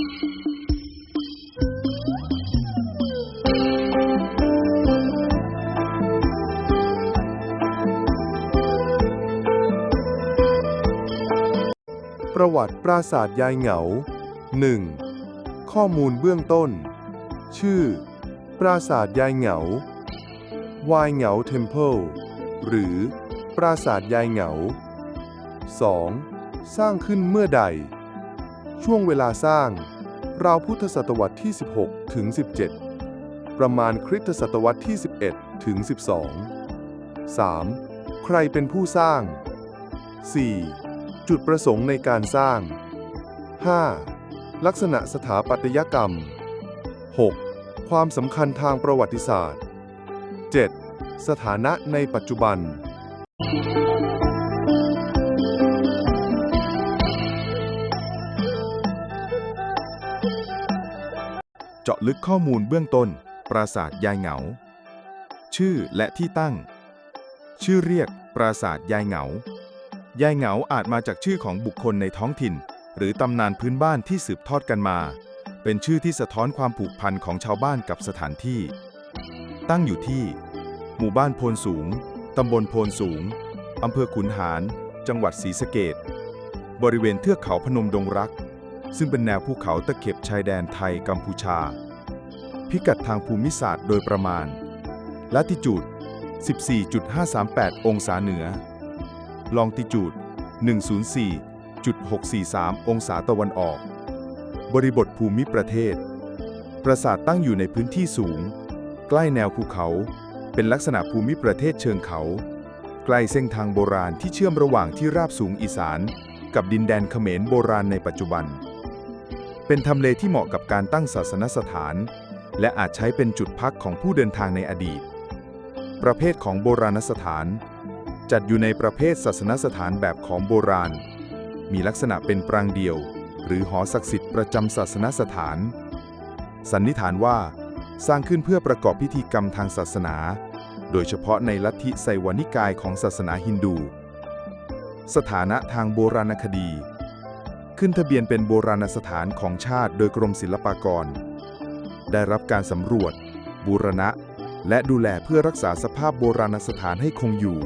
ประวัติปราสาทยายเหงา 1. ข้อมูลเบื้องต้น ชื่อ ปราสาทยายเหงาวายเหงาเทมเพิลหรือ ปราสาทยายเหงา 2. สร้างขึ้นเมื่อใด ช่วงเวลาสร้าง ราวพุทธศตวรรษที่ 16 ถึง 17 ประมาณคริสตศตวรรษที่ 11 ถึง 12 3. ใครเป็นผู้สร้าง 4. จุดประสงค์ในการสร้าง 5. ลักษณะสถาปัตยกรรม 6. ความสำคัญทางประวัติศาสตร์ 7. สถานะในปัจจุบัน เจาะลึกข้อมูลเบื้องต้น ปราสาทยายเหงา ชื่อและที่ตั้ง ชื่อเรียก ปราสาทยายเหงา ยายเหงาอาจมาจากชื่อของบุคคลในท้องถิ่น หรือตำนานพื้นบ้านที่สืบทอดกันมา เป็นชื่อที่สะท้อนความผูกพันของชาวบ้านกับสถานที่ ตั้งอยู่ที่ หมู่บ้านโพนสูง ตำบลโพนสูง อำเภอขุนหาร จังหวัดศรีสะเกษ บริเวณเทือกเขาพนมดงรัก ซึ่งเป็นแนวภูเขาตะเข็บชายแดนไทยกัมพูชา พิกัดทางภูมิศาสตร์โดยประมาณ ลัติจูด 14.538 องศาเหนือ ลองติจูด 104.643 องศาตะวันออก บริบทภูมิประเทศ ปราสาทตั้งอยู่ในพื้นที่สูง ใกล้แนวภูเขา เป็นลักษณะภูมิประเทศเชิงเขา ใกล้เส้นทางโบราณที่เชื่อมระหว่างที่ราบสูงอีสานกับดินแดนเขมรโบราณในปัจจุบัน เป็นทำเลที่เหมาะกับการตั้งศาสนสถาน และอาจใช้เป็นจุดพักของผู้เดินทางในอดีต ประเภทของโบราณสถาน จัดอยู่ในประเภทศาสนสถานแบบของโบราณ มีลักษณะเป็นปรางเดี่ยว หรือหอศักดิ์สิทธิ์ประจำศาสนสถาน สันนิษฐานว่าสร้างขึ้นเพื่อประกอบพิธีกรรมทางศาสนา โดยเฉพาะในลัทธิไสยวนิกายของศาสนาฮินดู สถานะทางโบราณคดี ขึ้นทะเบียนเป็นโบราณสถานของชาติโดยกรมศิลปากร ได้รับการสำรวจ บูรณะ และดูแลเพื่อรักษาสภาพโบราณสถานให้คงอยู่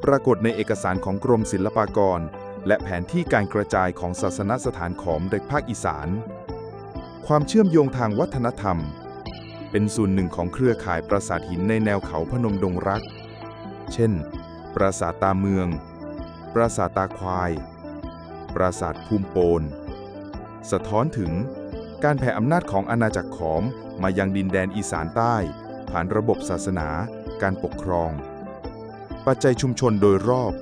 ปรากฏในเอกสารของกรมศิลปากร และแผนที่การกระจายของศาสนสถานของในภาคอีสาน ความเชื่อมโยงทางวัฒนธรรม เป็นส่วนหนึ่งของเครือข่ายปราสาทหินในแนวเขาพนมดงรัก เช่น ปราสาทตาเมือง ปราสาทตาควาย ปราสาทภูมิโปน สะท้อนถึงการแผ่อำนาจของอาณาจักรขอมมายังดินแดนอีสานใต้ ผ่านระบบศาสนา การปกครอง ปัจจัยชุมชนโดยรอบ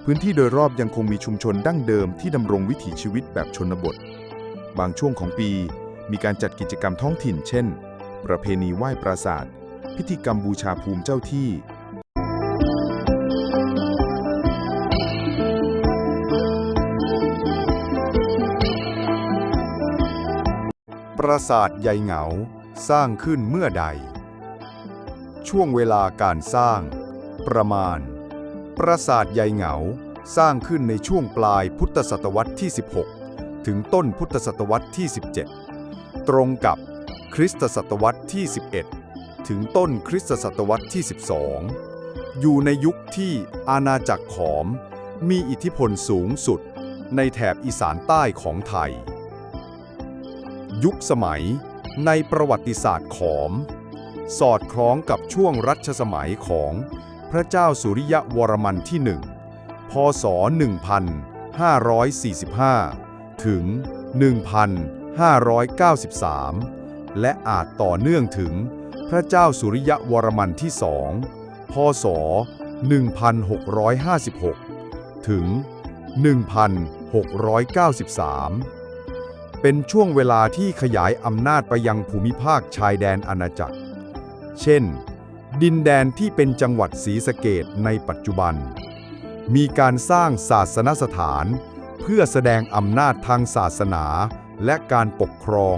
พื้นที่โดยรอบยังคงมีชุมชนดั้งเดิมที่ดำรงวิถีชีวิตแบบชนบท บางช่วงของปีมีการจัดกิจกรรมท้องถิ่นเช่น ประเพณีไหว้ปราสาท พิธีกรรมบูชาภูมิเจ้าที่ ปราสาทยายเหงาสร้างขึ้นเมื่อใด ช่วงเวลาการสร้าง ประมาณ ปราสาทยายเหงาสร้างขึ้นในช่วงปลายพุทธศตวรรษที่ 16 ถึงต้นพุทธศตวรรษที่ 17 ตรงกับคริสตศตวรรษที่ 11 ถึงต้นคริสตศตวรรษที่ 12 อยู่ในยุคที่อาณาจักรขอมมีอิทธิพลสูงสุดในแถบอีสานใต้ของไทย ยุคสมัยในประวัติศาสตร์ขอม สอดคล้องกับช่วงรัชสมัยของพระเจ้าสุริยะวรมันที่ 1 พ.ศ. 1545 ถึง 1593 และอาจต่อเนื่องถึงพระเจ้าสุริยะวรมันที่ 2 พ.ศ. 1656 ถึง 1693 เป็นช่วงเวลาที่ขยายอำนาจไปยังภูมิภาคชายแดนอาณาจักร เช่น ดินแดนที่เป็นจังหวัดศรีสะเกษในปัจจุบัน มีการสร้างศาสนสถานเพื่อแสดงอำนาจทางศาสนาและการปกครอง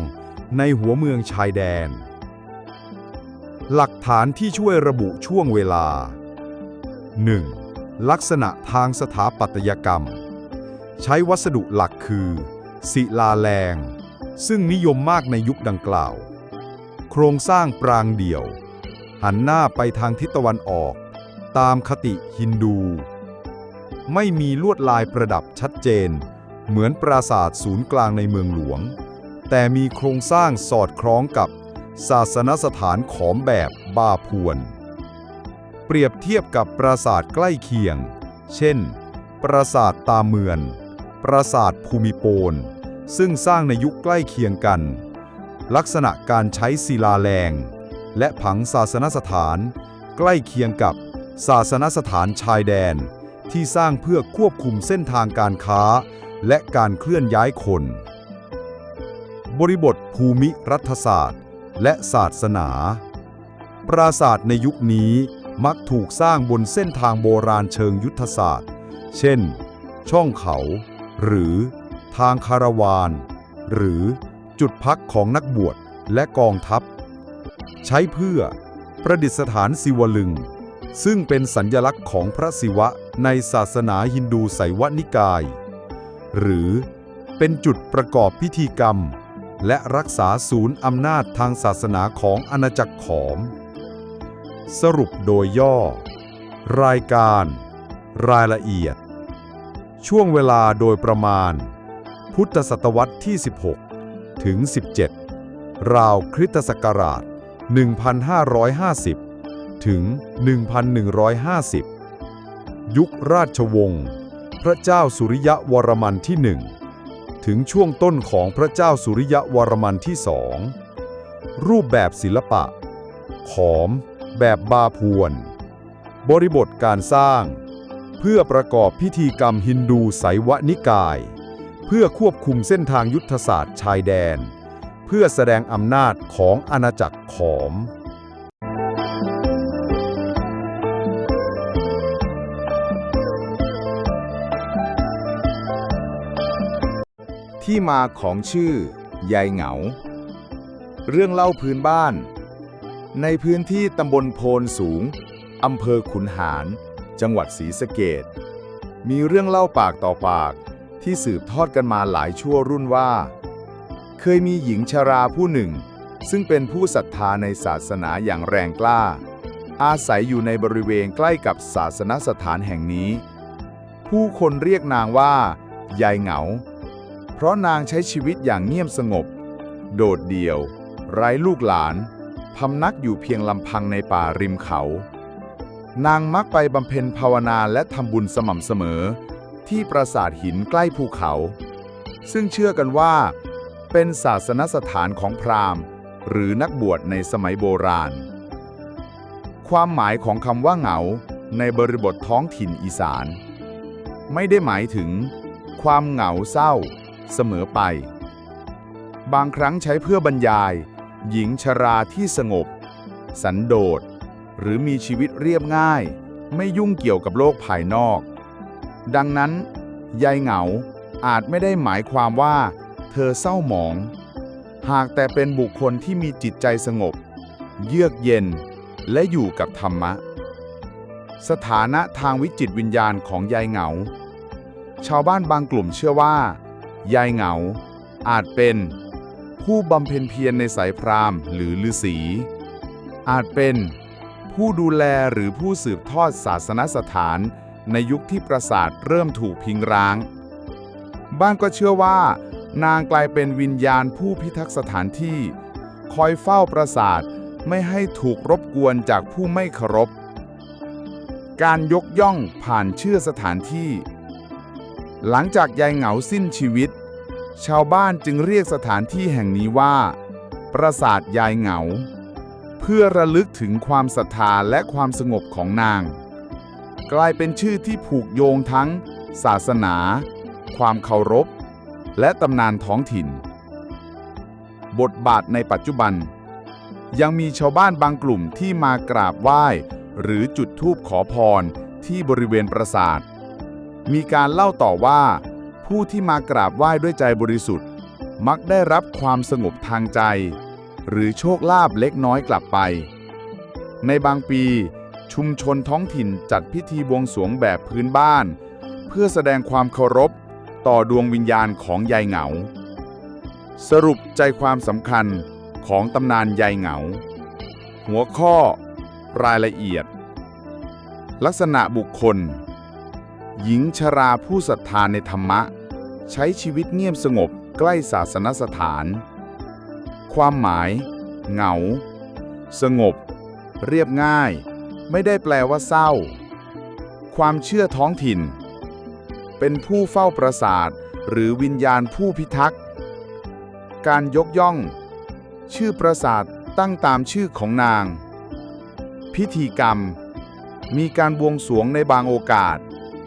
ในหัวเมืองชายแดน หลักฐานที่ช่วยระบุช่วงเวลา 1. ลักษณะทางสถาปัตยกรรม ใช้วัสดุหลักคือศิลาแรง ซึ่งนิยมมากในยุคดังกล่าวโครงสร้างปรางเดี่ยวหันหน้าไปทางทิศตะวันออกตามคติฮินดูไม่มีลวดลายประดับชัดเจนเหมือนปราสาทศูนย์กลางในเมืองหลวงแต่มีโครงสร้างสอดคล้องกับศาสนสถานขอมแบบบาพวนเปรียบเทียบกับปราสาทใกล้เคียงเช่นปราสาทตาเมือนปราสาทภูมิโปนซึ่งสร้างในยุคใกล้เคียงกันลักษณะการใช้ศิลาแรงและผังศาสนสถานใกล้เคียงกับศาสนสถานชายแดนที่สร้างเพื่อควบคุมเส้นทางการค้าและการเคลื่อนย้ายคนบริบทภูมิรัฐศาสตร์และศาสนาปราสาทในยุคนี้มักถูกสร้างบนเส้นทางโบราณเชิงยุทธศาสตร์เช่นช่องเขาหรือทางคาราวานหรือจุดพักของนักบวชและกองทัพใช้เพื่อประดิษฐานศิวลึงซึ่งเป็นสัญลักษณ์ของพระศิวะในศาสนาฮินดูไสยวนิกายหรือเป็นจุดประกอบพิธีกรรมและรักษาศูนย์อำนาจทางศาสนาของอาณาจักรขอมสรุปโดยย่อรายการรายละเอียดช่วงเวลาโดยประมาณพุทธศตวรรษที่ 16 ถึง 17 ราวคริสตศักราช 1550 ถึง 1150 ยุคราชวงศ์พระเจ้าสุริยวรมันที่ 1 ถึงช่วงต้นของพระเจ้าสุริยวรมันที่ 2 รูปแบบศิลปะขอมแบบบาพวนบริบทการสร้างเพื่อประกอบพิธีกรรมฮินดูไสยวนิกายเพื่อควบคุมเส้นทางยุทธศาสตร์ชายแดนเพื่อแสดงอำนาจของอาณาจักรขอมที่มาของชื่อยายเหงาเรื่องเล่าพื้นบ้านในพื้นที่ตำบลโพนสูงอำเภอขุนหารจังหวัดศรีสะเกษมีเรื่องเล่าปากต่อปากที่สืบทอดกันมาหลายชั่วรุ่นว่าเคยมีหญิงชราผู้หนึ่งซึ่งเป็นผู้ศรัทธาในศาสนาอย่างแรงกล้าอาศัยอยู่ในบริเวณใกล้กับศาสนสถานแห่งนี้ผู้คนเรียกนางว่ายายเหงาเพราะนางใช้ชีวิตอย่างเงียบสงบโดดเดี่ยวไร้ลูกหลานพำนักอยู่เพียงลำพังในป่าริมเขานางมักไปบำเพ็ญภาวนาและทำบุญสม่ำเสมอที่ปราสาทหินใกล้ภูเขาซึ่งเชื่อกันว่าเป็นศาสนสถานของพราหมณ์หรือนักบวชในสมัยโบราณความหมายของคำว่าเหงาในบริบทท้องถิ่นอีสานไม่ได้หมายถึงความเหงาเศร้าเสมอไปบางครั้งใช้เพื่อบรรยายหญิงชราที่สงบสันโดษหรือมีชีวิตเรียบง่ายไม่ยุ่งเกี่ยวกับโลกภายนอกดังนั้นยายเหงาอาจไม่ได้หมายความว่าเธอเศร้าหมองหากแต่เป็นบุคคลที่มีจิตใจสงบเยือกเย็นและอยู่กับธรรมะสถานะทางวิจิตรวิญญาณของยายเหงาชาวบ้านบางกลุ่มเชื่อว่ายายเหงาอาจเป็นผู้บำเพ็ญเพียรในสายพราหมณ์หรือฤาษีอาจเป็นผู้ดูแลหรือผู้สืบทอดศาสนสถานในยุคที่ปราสาทเริ่มถูกพิงร้างบ้างก็เชื่อว่านางกลายเป็นวิญญาณผู้พิทักษ์สถานที่คอยเฝ้าปราสาทไม่ให้ถูกรบกวนจากผู้ไม่เคารพการยกย่องผ่านชื่อสถานที่หลังจากยายเหงาสิ้นชีวิตชาวบ้านจึงเรียกสถานที่แห่งนี้ว่าปราสาทยายเหงาเพื่อระลึกถึงความศรัทธาและความสงบของนางกลายเป็นชื่อที่ผูกโยงทั้งศาสนาความเคารพและตำนานท้องถิ่นบทบาทในปัจจุบันยังมีชาวบ้านบางกลุ่มที่มากราบไหว้หรือจุดธูปขอพรที่บริเวณปราสาทมีการเล่าต่อว่าผู้ที่มากราบไหว้ด้วยใจบริสุทธิ์มักได้รับความสงบทางใจหรือโชคลาภเล็กน้อยกลับไปในบางปีชุมชนท้องถิ่นจัดพิธีบวงสรวงแบบพื้นบ้านเพื่อแสดงความเคารพต่อดวงวิญญาณของยายเหงา สรุปใจความสำคัญของตำนานยายเหงา หัวข้อ รายละเอียด ลักษณะบุคคล หญิงชราผู้ศรัทธาในธรรมะ ใช้ชีวิตเงียบสงบใกล้ศาสนสถาน ความหมาย เหงา สงบ เรียบง่าย ไม่ได้แปลว่าเศร้า ความเชื่อท้องถิ่น เป็นผู้เฝ้าปราสาทหรือวิญญาณผู้พิทักษ์ การยกย่อง ชื่อปราสาทตั้งตามชื่อของนาง พิธีกรรม มีการบวงสรวงในบางโอกาส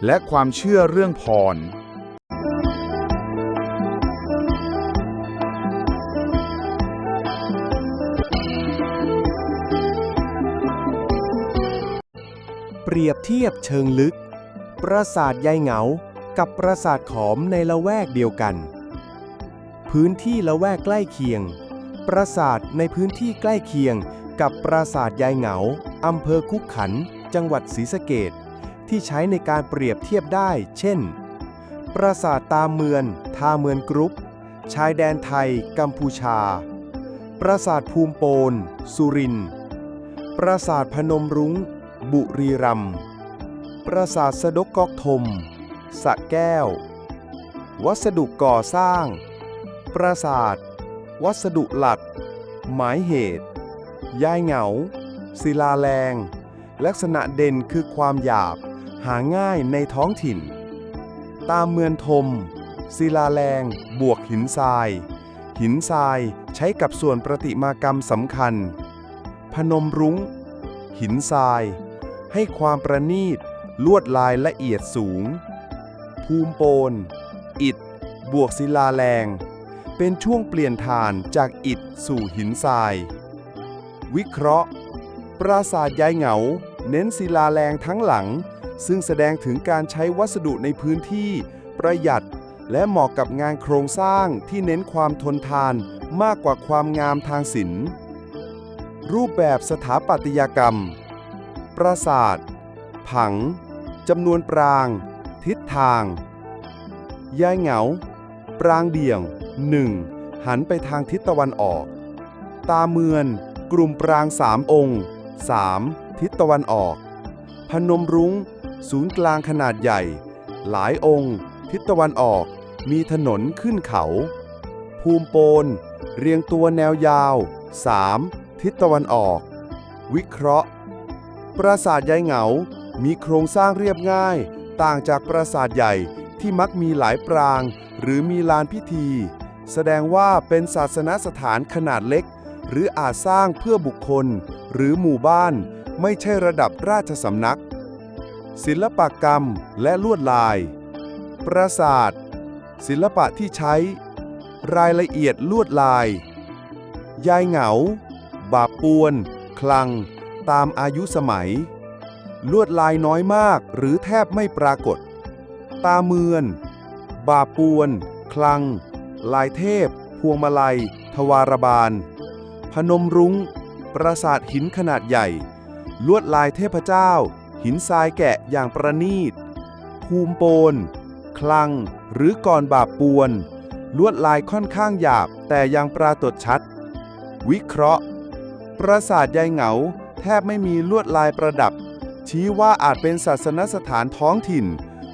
และความเชื่อเรื่องพร เปรียบเทียบเชิงลึก ปราสาทยายเหงากับปราสาทขอมในละแวกเดียวกัน พื้นที่ละแวกใกล้เคียง ปราสาทในพื้นที่ใกล้เคียงกับปราสาทยายเหงาอำเภอคุกขันธ์จังหวัดศรีสะเกษที่ใช้ในการเปรียบเทียบได้ เช่น ปราสาทตาเมือนทาเมือนกรุ๊ปชายแดนไทยกัมพูชา ปราสาทภูมิโปนสุรินทร์ปราสาทพนมรุ้งบุรีรัมย์ปราสาทสะดกก๊อกธมสระแก้ว วัสดุก่อสร้าง ปราสาท วัสดุหลัก หมายเหตุ ยายเหงา ศิลาแรง ลักษณะเด่นคือความหยาบ หาง่ายในท้องถิ่น ตามเมือนทม ศิลาแรงบวกหินทราย หินทรายใช้กับส่วนประติมากรรมสำคัญ พนมรุ้ง หินทราย ให้ความประณีต ลวดลายละเอียดสูง ภูมิโปน อิฐ บวกศิลาแรง เป็นช่วงเปลี่ยนฐานจากอิฐสู่หินทราย วิเคราะห์ ปราสาทยายเหงา เน้นศิลาแรงทั้งหลัง ซึ่งแสดงถึงการใช้วัสดุในพื้นที่ประหยัด และเหมาะกับงานโครงสร้างที่เน้นความทนทานมากกว่าความงามทางศิลป์ รูปแบบสถาปัตยกรรม ปราสาท ผัง จำนวนปราง ทิศทาง ยายเหงา ปรางเดี่ยง 1. หันไปทางทิศตะวันออก ตาเมือน กลุ่มปราง3 องค์ 3. ทิศตะวันออก พนมรุ้ง ศูนย์กลางขนาดใหญ่ หลายองค์ ทิศตะวันออก มีถนนขึ้นเขา ภูมิโปน เรียงตัวแนวยาว 3. ทิศตะวันออก วิเคราะห์ ปราสาทยายเหงา มีโครงสร้างเรียบง่าย ต่างจากปราสาทใหญ่ที่มักมีหลายปราง หรือมีลานพิธี แสดงว่าเป็นศาสนสถานขนาดเล็ก หรืออาจสร้างเพื่อบุคคล หรือหมู่บ้าน ไม่ใช่ระดับราชสำนัก ศิลปกรรมและลวดลาย ปราสาท ศิลปะที่ใช้ รายละเอียดลวดลาย ยายเหงา บาปวน คลัง ตามอายุสมัย ลวดลายน้อยมากหรือแทบไม่ปรากฏ ตาเมือน บาปวน คลัง ลายเทพ พวงมาลัย ทวารบาล พนมรุ้ง ปราสาทหินขนาดใหญ่ ลวดลายเทพเจ้า หินทรายแกะอย่างประณีต ภูมิโปน คลัง หรือก่อนบาปปวน ลวดลายค่อนข้างหยาบแต่ยังปรากฏชัด วิเคราะห์ ปราสาทยายเหงา แทบไม่มีลวดลายประดับ ชี้ว่าอาจเป็นศาสนสถานท้องถิ่น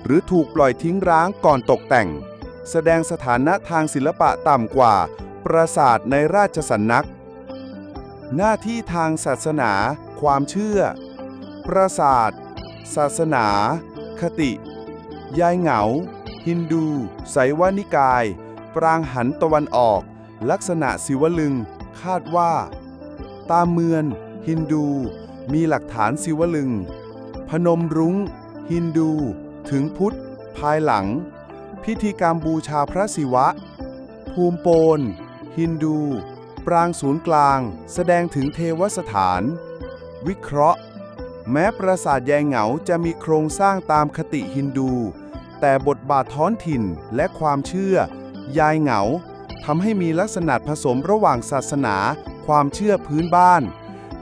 หรือถูกปล่อยทิ้งร้างก่อนตกแต่ง แสดงสถานะทางศิลปะต่ำกว่า ปราสาทในราชสำนัก หน้าที่ทางศาสนา ความเชื่อ ปราสาท ศาสนา คติ ยายเหงา ฮินดู ไสยวนิกาย ปรางหันตะวันออก ลักษณะศิวลึง คาดว่า ตามเมือน ฮินดู มีหลักฐานศิวลึง พนมรุ้ง ฮินดู ถึงพุทธ ภายหลัง พิธีกรรมบูชาพระศิวะ ภูมิโปน ฮินดู ปรางศูนย์กลาง แสดงถึงเทวสถาน วิเคราะห์ แม้ปราสาทยายเหงาจะมีโครงสร้างตามคติฮินดู แต่บทบาทท้องถิ่นและความเชื่อ ยายเหงาทำให้มีลักษณะผสมระหว่างศาสนา ความเชื่อพื้นบ้าน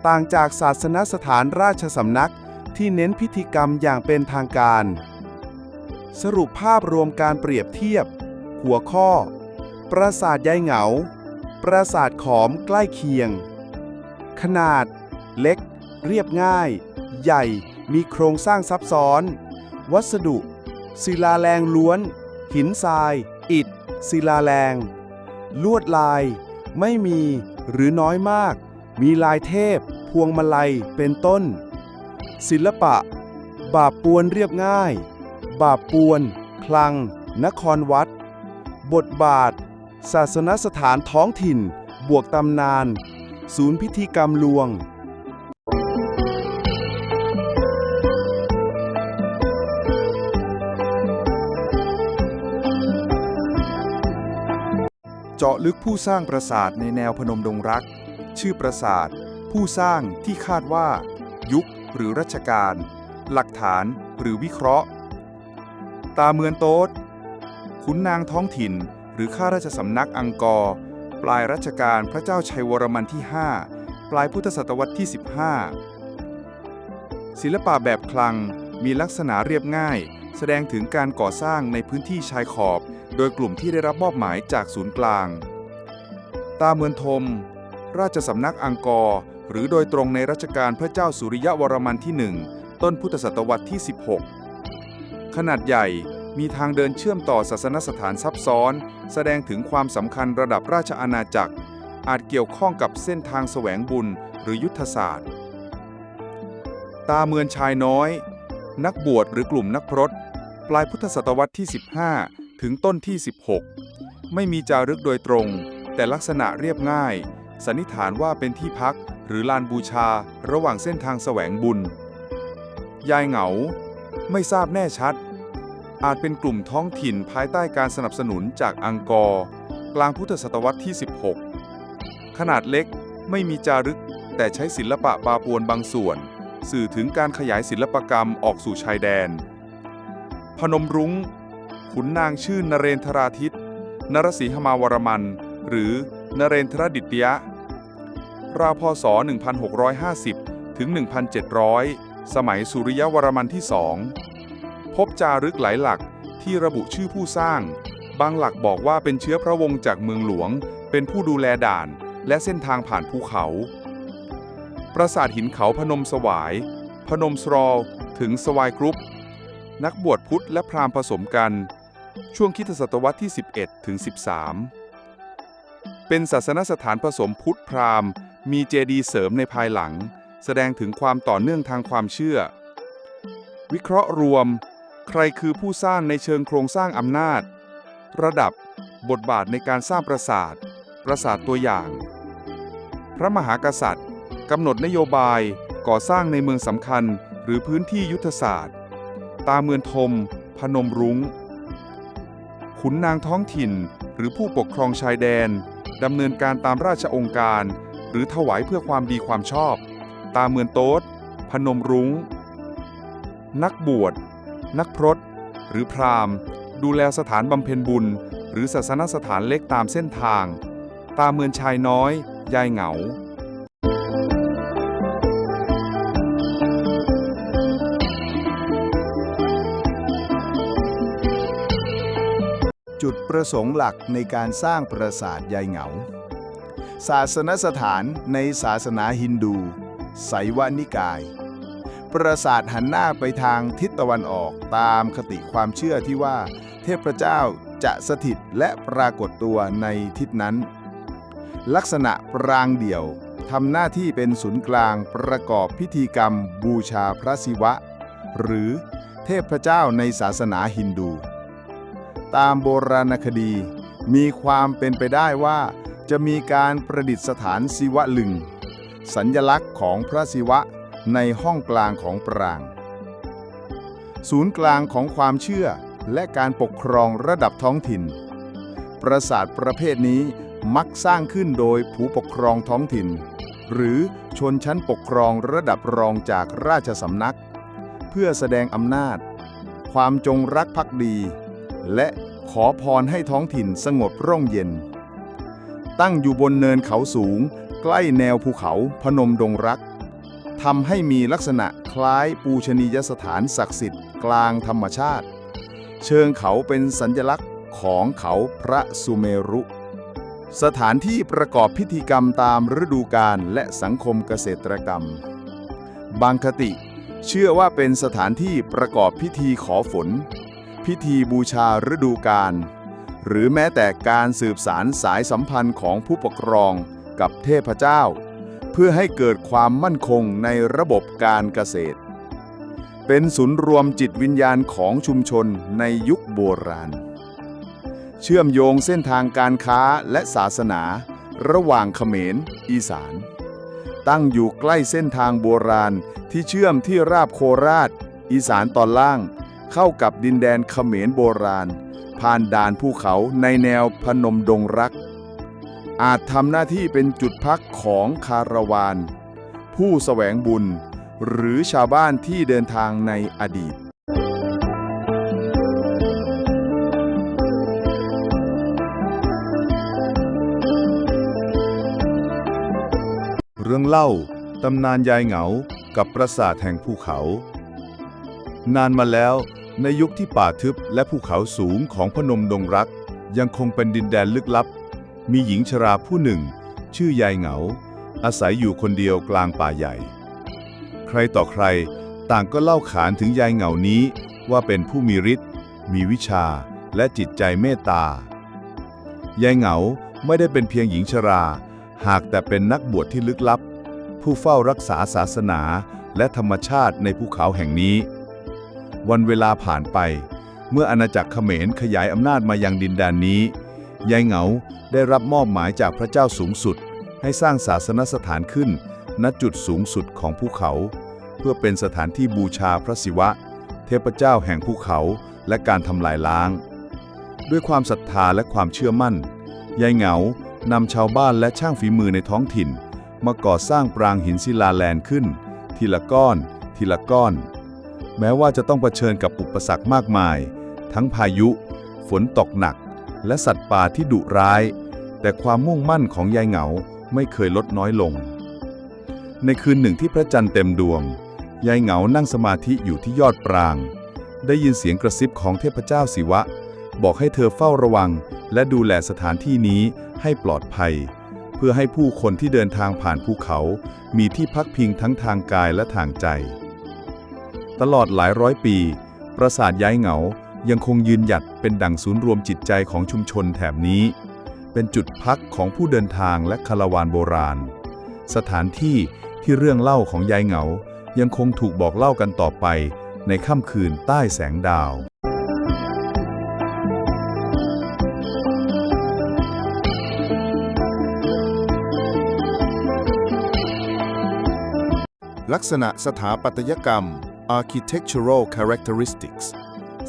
ต่างจากศาสนสถานราชสำนักที่เน้นพิธีกรรมอย่างเป็นทางการ สรุปภาพรวมการเปรียบเทียบ หัวข้อ ปราสาทยายเหงา ปราสาทขอมใกล้เคียง ขนาด เล็ก เรียบง่าย ใหญ่ มีโครงสร้างซับซ้อน วัสดุ ศิลาแรงล้วน หินทราย อิฐ ศิลาแรง ลวดลาย ไม่มีหรือน้อยมาก มีลายเทพ พวงมาลัย เป็นต้น ศิลปะ บาปปวนเรียบง่าย บาปปวน คลัง นครวัด บทบาท ศาสนสถานท้องถิ่น บวกตำนาน ศูนย์พิธีกรรมลวง เจาะลึกผู้สร้างปราสาทในแนวพนมดงรัก ชื่อปราสาท ผู้สร้างที่คาดว่า ยุคหรือรัชกาล หลักฐานหรือวิเคราะห์ ตาเมือนโต๊ดขุนนางท้องถิ่นหรือข้าราชสำนักอังกอร์ ปลายรัชกาลพระเจ้าชัยวรมันที่ 5 ปลายพุทธศตวรรษที่ 15 ศิลปะแบบคลังมีลักษณะเรียบง่าย แสดงถึงการก่อสร้างในพื้นที่ชายขอบ โดยกลุ่มที่ได้รับมอบหมายจากศูนย์กลาง ตาเมือนทม ราชสำนักอังกอร์หรือโดยตรงในรัชกาลพระเจ้าสุริยวรมันที่ 1 ต้นพุทธศตวรรษที่ 16 ขนาดใหญ่มีทางเดินเชื่อมต่อศาสนสถานซับซ้อน แสดงถึงความสำคัญระดับราชอาณาจักร อาจเกี่ยวข้องกับเส้นทางแสวงบุญหรือยุทธศาสตร์ ตาเมือนชายน้อย นักบวชหรือกลุ่มนักพรตปลายพุทธศตวรรษที่ 15 ถึงต้นที่ 16 ไม่มีจารึกโดยตรง แต่ลักษณะเรียบง่าย สันนิษฐานว่าเป็นที่พักหรือลานบูชาระหว่างเส้นทางแสวงบุญ ยายเหงา ไม่ทราบแน่ชัด อาจเป็นกลุ่มท้องถิ่นภายใต้การสนับสนุนจากอังกอร์ กลางพุทธศตวรรษที่ 16 ขนาดเล็กไม่มีจารึกแต่ใช้ศิลปะปาปวนบางส่วน สื่อถึงการขยายศิลปกรรมออกสู่ชายแดน พนมรุ้ง ขุนนางชื่อนเรนทราทิต นรสีหมาวรมัน หรือนเรนทรดิตยะ ราวพศ 1650 ถึง 1700 สมัยสุริยวรมันที่ 2 พบจารึกหลายหลักที่ระบุชื่อผู้สร้าง บางหลักบอกว่าเป็นเชื้อพระวงศ์จากเมืองหลวง เป็นผู้ดูแลด่าน และเส้นทางผ่านภูเขา ปราสาทหินเขาพนมสวาย พนมสรอล ถึงสวายกรุ๊ป นักบวชพุทธและพราหมณ์ผสมกัน ช่วงคริสตศตวรรษที่ 11 ถึง 13 เป็นศาสนสถานผสมพุทธพราหมณ์ มีเจดีย์เสริมในภายหลัง แสดงถึงความต่อเนื่องทางความเชื่อ วิเคราะห์รวม ใครคือผู้สร้างในเชิงโครงสร้างอำนาจ ระดับบทบาทในการสร้างปราสาทตัวอย่าง พระมหากษัตริย์กำหนดนโยบายก่อสร้างในเมืองสำคัญหรือพื้นที่ยุทธศาสตร์ ตาเมือนทม พนมรุ้ง ขุนนางท้องถิ่นหรือผู้ปกครองชายแดนดำเนินการตามราชองค์การหรือถวายเพื่อความดีความชอบ ตาเมือนโต๊ด พนมรุ้ง นักบวช นักพรตหรือพราหมณ์ดูแลสถานบำเพ็ญบุญหรือศาสนสถานเล็กตามเส้นทาง ตาเมือนชายน้อย ยายเหงา จุดประสงค์หลักในการสร้างปราสาทยายเหงา ศาสนสถานในศาสนาฮินดู ไสยวนิกาย ปราสาทหันหน้าไปทางทิศตะวันออกตามคติความเชื่อที่ว่าเทพเจ้าจะสถิตและปรากฏตัวในทิศนั้น ลักษณะปรางเดี่ยวทำหน้าที่เป็นศูนย์กลางประกอบพิธีกรรมบูชาพระศิวะ หรือเทพเจ้าในศาสนาฮินดู ตามโบราณคดีมีความเป็นไปได้ว่าจะมีการประดิษฐานศิวลึง สัญลักษณ์ของพระศิวะในห้องกลางของปราง ศูนย์กลางของความเชื่อและการปกครองระดับท้องถิ่น ปราสาทประเภทนี้มักสร้างขึ้นโดยผู้ปกครองท้องถิ่น หรือชนชั้นปกครองระดับรองจากราชสำนัก เพื่อแสดงอำนาจ ความจงรักภักดี และขอพรให้ท้องถิ่นสงบร่มเย็น ตั้งอยู่บนเนินเขาสูงใกล้แนวภูเขาพนมดงรักทำให้มีลักษณะคล้ายปูชนียสถานศักดิ์สิทธิ์กลางธรรมชาติ เชิงเขาเป็นสัญลักษณ์ของเขาพระสุเมรุ สถานที่ประกอบพิธีกรรมตามฤดูกาลและสังคมเกษตรกรรม บางคติเชื่อว่าเป็นสถานที่ประกอบพิธีขอฝน พิธีบูชาฤดูกาลหรือแม้แต่การสืบสานสายสัมพันธ์ของผู้ปกครองกับเทพเจ้า เพื่อให้เกิดความมั่นคงในระบบการเกษตร เป็นศูนย์รวมจิตวิญญาณของชุมชนในยุคโบราณ เชื่อมโยงเส้นทางการค้าและศาสนาระหว่างเขมรอีสาน ตั้งอยู่ใกล้เส้นทางโบราณที่เชื่อมที่ราบโคราชอีสานตอนล่างเข้ากับดินแดนเขมรโบราณผ่านด่านภูเขาในแนวพนมดงรัก อาจทำหน้าที่เป็นจุดพักของคาราวานผู้แสวงบุญหรือชาวบ้านที่เดินทางในอดีต เรื่องเล่าตำนานยายเหงากับปราสาทแห่งภูเขา นานมาแล้วในยุคที่ป่าทึบและภูเขาสูงของพนมดงรักยังคงเป็นดินแดนลึกลับมีหญิงชราผู้หนึ่งชื่อยายเหงาอาศัยอยู่คนเดียวกลางป่าใหญ่ใครต่อใครต่างก็เล่าขานถึงยายเหงานี้ว่าเป็นผู้มีฤทธิ์มีวิชาและจิตใจเมตตายายเหงาไม่ได้เป็นเพียงหญิงชราหากแต่เป็นนักบวชที่ลึกลับผู้เฝ้ารักษาศาสนาและธรรมชาติในภูเขาแห่งนี้วันเวลาผ่านไปเมื่ออาณาจักรเขมรขยายอำนาจมายังดินแดนนี้ยายเหงาได้รับมอบหมายจากพระเจ้าสูงสุดให้สร้างศาสนสถานขึ้นณจุดสูงสุดของภูเขาเพื่อเป็นสถานที่บูชาพระศิวะเทพเจ้าแห่งภูเขาและการทำลายล้างด้วยความศรัทธาและความเชื่อมั่นยายเหงานำชาวบ้านและช่างฝีมือในท้องถิ่นมาก่อสร้างปรางหินศิลาแรงขึ้นทีละก้อนทีละก้อนแม้ว่าจะต้องเผชิญกับอุปสรรคมากมายทั้งพายุฝนตกหนักและสัตว์ป่าที่ดุร้ายแต่ความมุ่งมั่นของยายเหงาไม่เคยลดน้อยลงในคืนหนึ่งที่พระจันทร์เต็มดวงยายเหงานั่งสมาธิอยู่ที่ยอดปรางได้ยินเสียงกระซิบของเทพเจ้าศิวะบอกให้เธอเฝ้าระวังและดูแลสถานที่นี้ให้ปลอดภัยเพื่อให้ผู้คนที่เดินทางผ่านภูเขามีที่พักพิงทั้งทางกายและทางใจตลอดหลายร้อยปีปราสาทยายเหงายังคงยืนหยัดเป็นดั่งศูนย์รวมจิตใจของชุมชนแถบนี้เป็นจุดพักของผู้เดินทางและคาราวานโบราณสถานที่ที่เรื่องเล่าของยายเหงายังคงถูกบอกเล่ากันต่อไปในค่ำคืนใต้แสงดาวลักษณะสถาปัตยกรรม Architectural Characteristics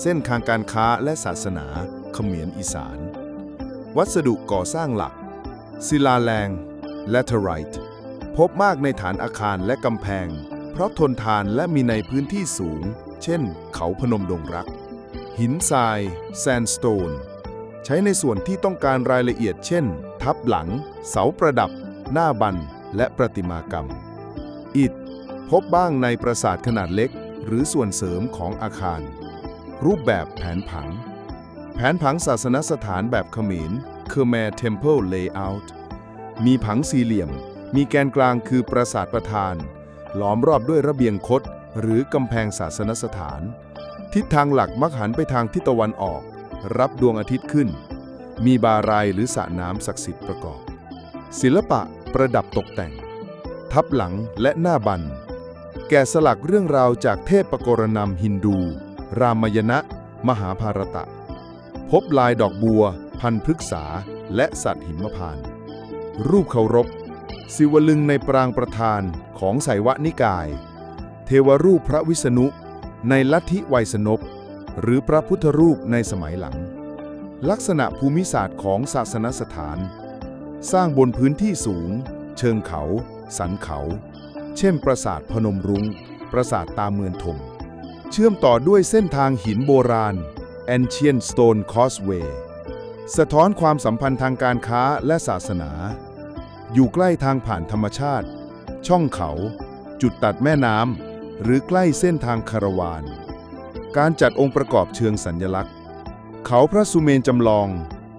เส้นทางการค้าและศาสนาเขมรอีสานวัสดุก่อสร้างหลักศิลาแรง Laterite พบมากในฐานอาคารและกำแพงเพราะทนทานและมีในพื้นที่สูงเช่นเขาพนมดงรักหินทราย Sandstone ใช้ในส่วนที่ต้องการรายละเอียดเช่นทับหลังเสาประดับหน้าบันและประติมากรรมอิฐพบบ้างในปราสาทขนาดเล็กหรือส่วนเสริมของอาคารรูปแบบแผนผังศาสนสถานแบบเขมร Khmer Temple Layout มีผังสี่เหลี่ยมมีแกนกลางคือปราสาทประธานล้อมรอบด้วยระเบียงคดหรือกำแพงศาสนสถานทิศทางหลักมักหันไปทางทิศตะวันออกรับดวงอาทิตย์ขึ้นมีบารายหรือสระน้ำศักดิ์สิทธิ์ประกอบศิลปะประดับตกแต่งทับหลังและหน้าบันแกะสลักเรื่องราวจากเทพกรณำฮินดูรามายณะมหาภารตะพบลายดอกบัวพันธุ์พฤกษาและสัตว์หิมพานต์รูปเคารพศิวลึงในปรางประธานของไสยวนิกายเทวรูปพระวิษณุในลัทธิไวยสนพหรือพระพุทธรูปในสมัยหลังลักษณะภูมิศาสตร์ของศาสนสถานสร้างบนพื้นที่สูงเชิงเขาสันเขาเช่นปราสาทพนมรุ้งปราสาทตาเมือนทมเชื่อมต่อด้วยเส้นทางหินโบราณ Ancient Stone Causeway สะท้อนความสัมพันธ์ทางการค้าและศาสนาอยู่ใกล้ทางผ่านธรรมชาติช่องเขาจุดตัดแม่น้ำหรือใกล้เส้นทางคาราวานการจัดองค์ประกอบเชิงสัญลักษณ์เขาพระสุเมนจำลอง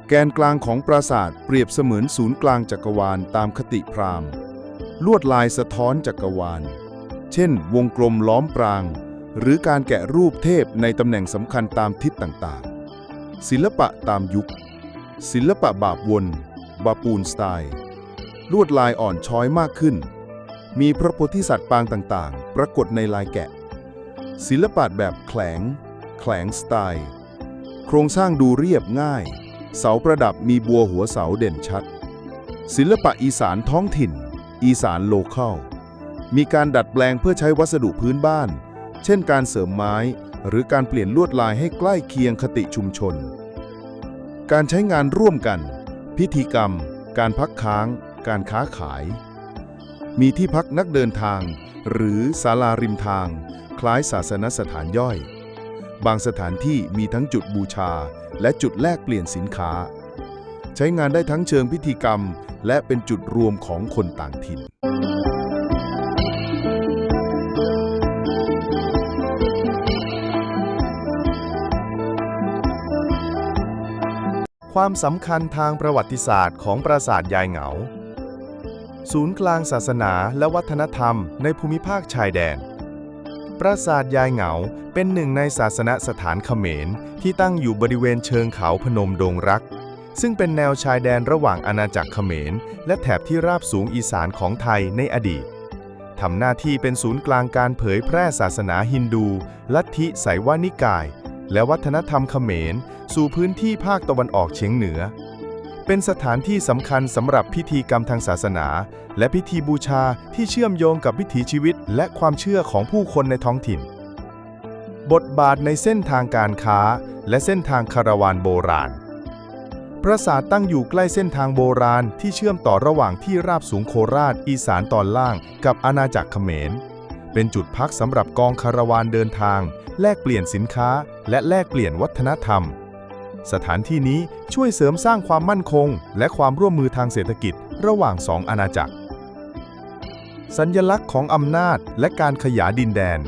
แกนกลางของปราสาทเปรียบเสมือนศูนย์กลางจักรวาลตามคติพราหมณ์ ลวดลายสะท้อนจักรวาล เช่น วงกลมล้อมปราง หรือการแกะรูปเทพในตำแหน่งสำคัญตามทิศต่างๆ ศิลปะตามยุค ศิลปะบาปวน บาปูนสไตล์ ลวดลายอ่อนช้อยมากขึ้น มีพระโพธิสัตว์ปางต่างๆ ปรากฏในลายแกะ ศิลปะแบบแขลงสไตล์ โครงสร้างดูเรียบง่าย เสาประดับมีบัวหัวเสาเด่นชัด ศิลปะอีสานท้องถิ่น อีสานโลคอล มีการดัดแปลงเพื่อใช้วัสดุพื้นบ้าน เช่นการเสริมไม้ หรือการเปลี่ยนลวดลายให้ใกล้เคียงคติชุมชน การใช้งานร่วมกัน พิธีกรรม การพักค้าง การค้าขาย มีที่พักนักเดินทาง หรือศาลาริมทาง คล้ายศาสนสถานย่อย บางสถานที่มีทั้งจุดบูชา และจุดแลกเปลี่ยนสินค้า ใช้งานได้ทั้งเชิงพิธีกรรม และเป็นจุดรวมของคนต่างถิ่น ความสำคัญทางประวัติศาสตร์ของปราสาทยายเหงา ศูนย์กลางศาสนาและวัฒนธรรมในภูมิภาคชายแดน ปราสาทยายเหงาเป็นหนึ่งในศาสนสถานเขมรที่ตั้งอยู่บริเวณเชิงเขาพนมดงรัก ซึ่งเป็นแนวชายแดนระหว่างอาณาจักรเขมรและแถบที่ราบสูงอีสานของไทยในอดีตทำหน้าที่เป็นศูนย์กลางการเผยแพร่ศาสนาฮินดู ลัทธิไสยวานิกาย และวัฒนธรรมเขมรสู่พื้นที่ภาคตะวันออกเฉียงเหนือ เป็นสถานที่สำคัญสำหรับพิธีกรรมทางศาสนาและพิธีบูชาที่เชื่อมโยงกับวิถีชีวิตและความเชื่อของผู้คนในท้องถิ่น บทบาทในเส้นทางการค้าและเส้นทางคาราวานโบราณ ปราสาทตั้งอยู่ใกล้เส้นทางโบราณที่เชื่อมต่อระหว่างที่ราบสูงโคราชอีสานตอนล่างกับอาณาจักรเขมร เป็นจุดพักสำหรับกองคาราวานเดินทางแลกเปลี่ยนสินค้าและแลกเปลี่ยนวัฒนธรรม สถานที่นี้ช่วยเสริมสร้างความมั่นคงและความร่วมมือทางเศรษฐกิจระหว่างสองอาณาจักร สัญลักษณ์ของอำนาจและการขยายดินแดน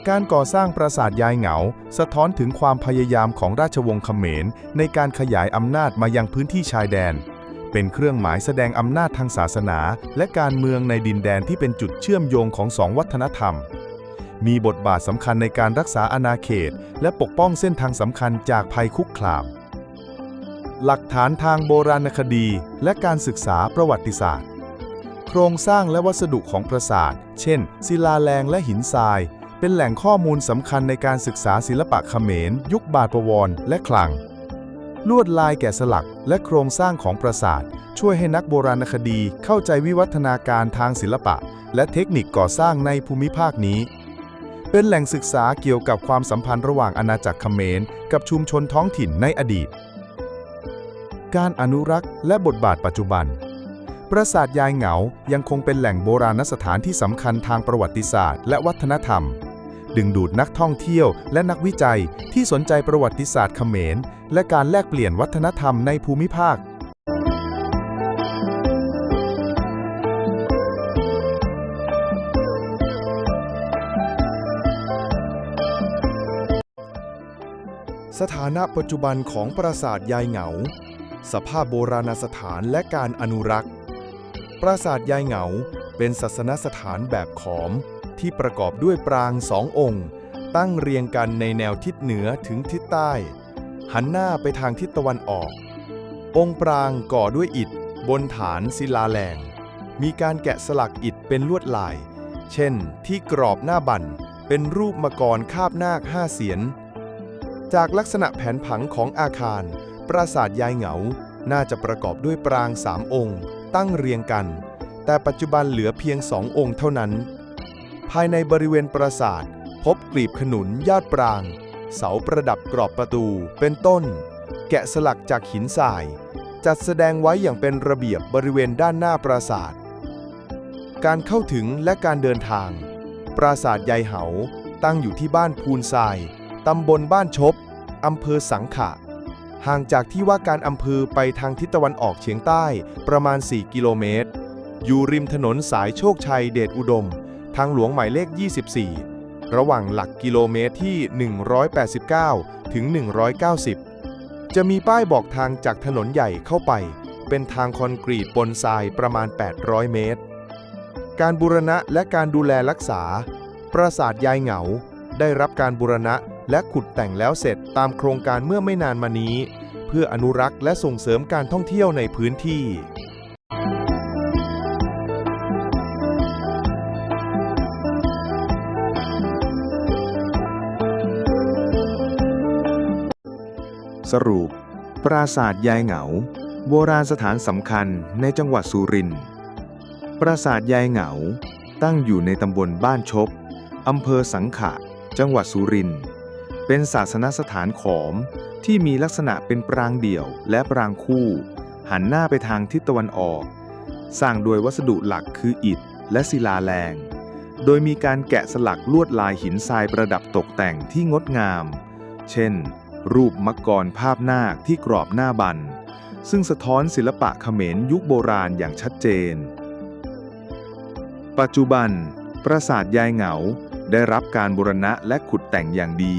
การก่อสร้างปราสาทยายเหงาสะท้อนถึงความพยายามของราชวงศ์เขมรในการขยายอำนาจมายังพื้นที่ชายแดน เป็นเครื่องหมายแสดงอำนาจทางศาสนาและการเมืองในดินแดนที่เป็นจุดเชื่อมโยงของสองวัฒนธรรม มีบทบาทสำคัญในการรักษาอาณาเขตและปกป้องเส้นทางสำคัญจากภัยคุกคาม หลักฐานทางโบราณคดีและการศึกษาประวัติศาสตร์ โครงสร้างและวัสดุของปราสาท เช่น ศิลาแรงและหินทราย เป็นแหล่งข้อมูลสำคัญในการศึกษาศิลปะเขมรยุคบาทปวรและคลัง ลวดลายแกะสลักและโครงสร้างของปราสาทช่วยให้นักโบราณคดีเข้าใจวิวัฒนาการทางศิลปะและเทคนิคก่อสร้างในภูมิภาคนี้ เป็นแหล่งศึกษาเกี่ยวกับความสัมพันธ์ระหว่างอาณาจักรเขมรกับชุมชนท้องถิ่นในอดีต การอนุรักษ์และบทบาทปัจจุบัน ปราสาทยายเหงายังคงเป็นแหล่งโบราณสถานที่สำคัญทางประวัติศาสตร์และวัฒนธรรม ดึงดูดนักท่องเที่ยวและนักวิจัยที่สนใจประวัติศาสตร์เขมรและการแลกเปลี่ยนวัฒนธรรมในภูมิภาค สถานะปัจจุบันของปราสาทยายเหงา สภาพโบราณสถานและการอนุรักษ์ ปราสาทยายเหงาเป็นศาสนสถานแบบขอมที่ประกอบด้วยปรางสององค์ตั้งเรียงกันในแนวทิศเหนือถึงทิศใต้หันหน้าไปทางทิศตะวันออกองค์ปรางก่อด้วยอิฐบนฐานศิลาแรงมีการแกะสลักอิฐเป็นลวดลายเช่นที่กรอบหน้าบั่นเป็นรูปมังกรคาบนาค5 เสียนจากลักษณะแผนผังของอาคารปราสาทยายเหงาน่าจะประกอบด้วยปราง3 องค์ตั้งเรียงกันแต่ปัจจุบันเหลือเพียง2 องค์เท่านั้นภายในบริเวณปราสาทพบกลีบขนุนยอดปรางเสาประดับกรอบประตูเป็นต้นแกะสลักจากหินทรายจัดแสดงไว้อย่างเป็นระเบียบบริเวณด้านหน้าปราสาทการเข้าถึงและการเดินทางปราสาทยายเหาตั้งอยู่ที่บ้านพูนทรายตำบลบ้านชบอำเภอสังขะห่างจากที่ว่าการอำเภอไปทางทิศตะวันออกเฉียงใต้ประมาณ4 กิโลเมตรอยู่ริมถนนสายโชคชัยเดชอุดมทางหลวงหมายเลข24ระหว่างหลักกิโลเมตรที่189ถึง190 จะมีป้ายบอกทางจากถนนใหญ่เข้าไปเป็นทางคอนกรีตปนทรายประมาณ 800 เมตร การบูรณะและการดูแลรักษา ปราสาทยายเหงาได้รับการบูรณะและขุดแต่งแล้วเสร็จตามโครงการเมื่อไม่นานมานี้ เพื่ออนุรักษ์และส่งเสริมการท่องเที่ยวในพื้นที่ สรุป ปราสาทยายเหงาโบราณสถานสำคัญในจังหวัดสุรินทร์ปราสาทยายเหงาตั้งอยู่ในตำบลบ้านชบอำเภอสังขะจังหวัดสุรินทร์เป็นศาสนสถานขอมที่มีลักษณะเป็นปรางเดี่ยวและปรางคู่ หันหน้าไปทางทิศตะวันออก สร้างโดยวัสดุหลักคืออิฐและศิลาแรงโดยมีการแกะสลักลวดลายหินทรายประดับตกแต่งที่งดงาม เช่น รูปมังกรภาพนาคที่กรอบหน้าบันซึ่งสะท้อนศิลปะเขมรยุคโบราณอย่างชัดเจน ปัจจุบัน ปราสาทยายเหงาได้รับการบูรณะและขุดแต่งอย่างดี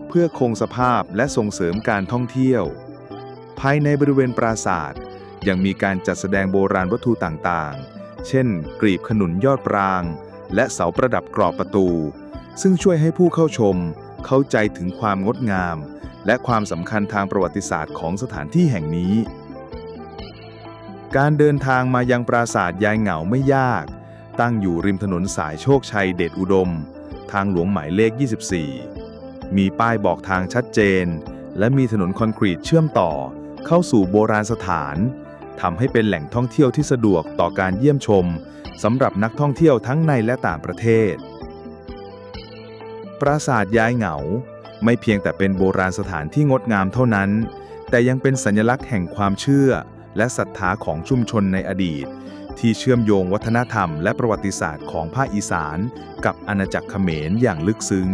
เพื่อคงสภาพและส่งเสริมการท่องเที่ยว ภายในบริเวณปราสาทยังมีการจัดแสดงโบราณวัตถุต่างๆ เช่น กลีบขนุนยอดปราง และเสาประดับกรอบประตู ซึ่งช่วยให้ผู้เข้าชมเข้าใจถึงความงดงามและความสำคัญทางประวัติศาสตร์ของสถานที่แห่งนี้ การเดินทางมายังปราสาทยายเหงาไม่ยากตั้งอยู่ริมถนนสายโชคชัยเดชอุดมทางหลวงหมายเลข 24 มีป้ายบอกทางชัดเจนและมีถนนคอนกรีตเชื่อมต่อเข้าสู่โบราณสถานทำให้เป็นแหล่งท่องเที่ยวที่สะดวกต่อการเยี่ยมชมสำหรับนักท่องเที่ยวทั้งในและต่างประเทศ ปราสาทยายเหงาไม่เพียงแต่เป็นโบราณสถานที่งดงามเท่านั้นแต่ยังเป็นสัญลักษณ์แห่งความเชื่อและศรัทธาของชุมชนในอดีตที่เชื่อมโยงวัฒนธรรมและประวัติศาสตร์ของภาคอีสานกับอาณาจักรเขมรอย่างลึกซึ้ง